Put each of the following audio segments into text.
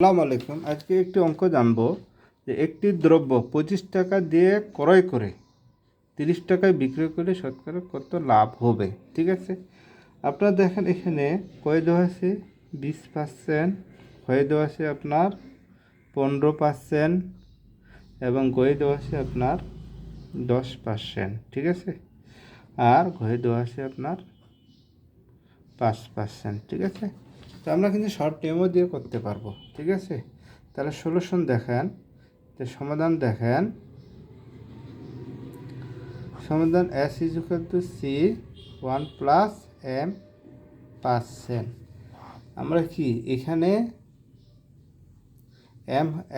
আসসালামু আলাইকুম। আজকে একটি অঙ্ক জানবো যে একটি দ্রব্য 25 টাকা দিয়ে ক্রয় করে 30 টাকায় বিক্রয় করলে শতকরা কত লাভ হবে। ঠিক আছে, আপনারা দেখেন এখানে কয় দেওয়া আছে 20%, হয়ে দেওয়া আছে আপনার 15% এবং গয়ে দেওয়া আছে আপনার 10%। ঠিক আছে, আর ঘয়ে দেওয়া আছে আপনার 5%। ঠিক আছে, তো আমরা কিন্তু শর্ট টার্মও দিয়ে করতে পারবো। ঠিক আছে, তাহলে সলিউশন দেখেন, তো সমাধান দেখেন। সমাধান S = C 1 + m%। আমরা কি এখানে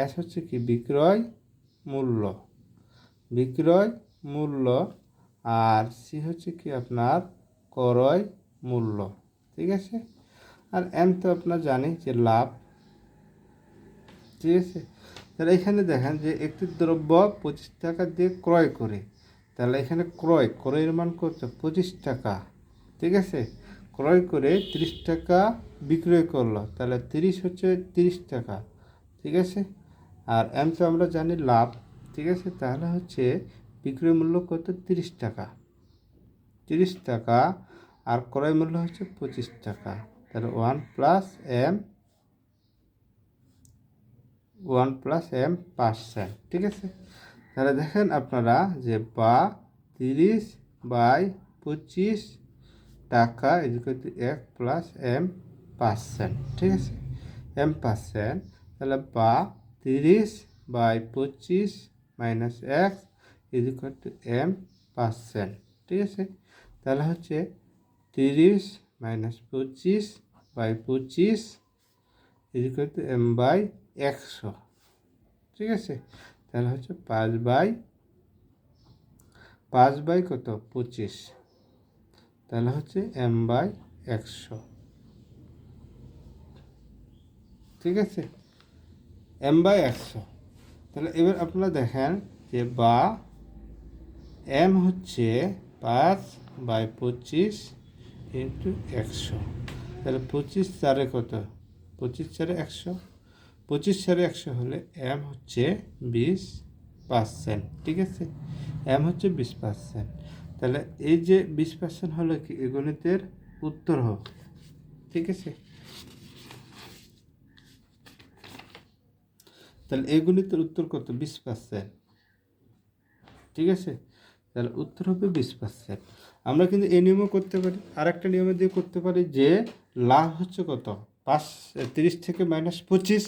S হচ্ছে কি বিক্রয় মূল্য, আর C হচ্ছে কি আপনার ক্রয় মূল্য। ঠিক আছে, আর M তো আপনার জানি যে লাভ। ঠিক আছে, তাহলে এখানে দেখেন যে একটি দ্রব্য 25 টাকা দিয়ে ক্রয় করে, তাহলে এখানে ক্রয়ের মান কত 25 টাকা। ঠিক আছে, ক্রয় করে 30 টাকা বিক্রয় করলো, তাহলে 30 হচ্ছে 30 টাকা। ঠিক আছে, আর এম তো আমরা জানি লাভ। ঠিক আছে, তাহলে হচ্ছে বিক্রয় মূল্য কত 30 টাকা, আর ক্রয় মূল্য হচ্ছে 25 টাকা। তাহলে 1 + m%। ঠিক আছে, তাহলে দেখেন আপনারা যে 30/25 টাকা = 1 + m%। ঠিক আছে, m%, তাহলে 30/25 - 1 = m%। ঠিক আছে, তাহলে হচ্ছে 30 - 25/25 = m/100। ঠিক আছে, তাহলে হচ্ছে 5/25, তাহলে হচ্ছে m/100। ঠিক আছে, m/100। তাহলে এবার আপনারা দেখেন যে m হচ্ছে 5/25 × 100, তাহলে 25 4 কত 25 4 100, 25 4 100 হলে m হচ্ছে 20%। ঠিক আছে, m হচ্ছে 20%। তাহলে এই যে 20% হলো কি এই গণিতের উত্তর হবে। ঠিক আছে, তাহলে এই গণিতের উত্তর কত 20%। ঠিক আছে, তাহলে উত্তর হবে 20%। আমরা কিন্তু এই নিয়মও করতে পারি, আর একটা নিয়মে দিয়ে করতে পারি যে লাভ হচ্ছে কত 30 থেকে -25,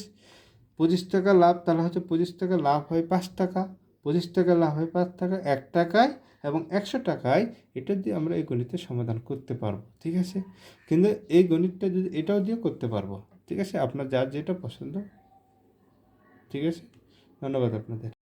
25 টাকা লাভ, তাহলে হচ্ছে 25 টাকা লাভ হয় 5 টাকা, 25 টাকা লাভ হয় 5 টাকা 1 টাকায়, এবং 100 টাকায়। এটা দিয়ে আমরা এই গণিতের সমাধান করতে পারবো। ঠিক আছে, কিন্তু এই গণিতটা যদি এটাও দিয়ে করতে পারবো। ঠিক আছে, আপনার যার যেটা পছন্দ। ঠিক আছে, ধন্যবাদ আপনাদের।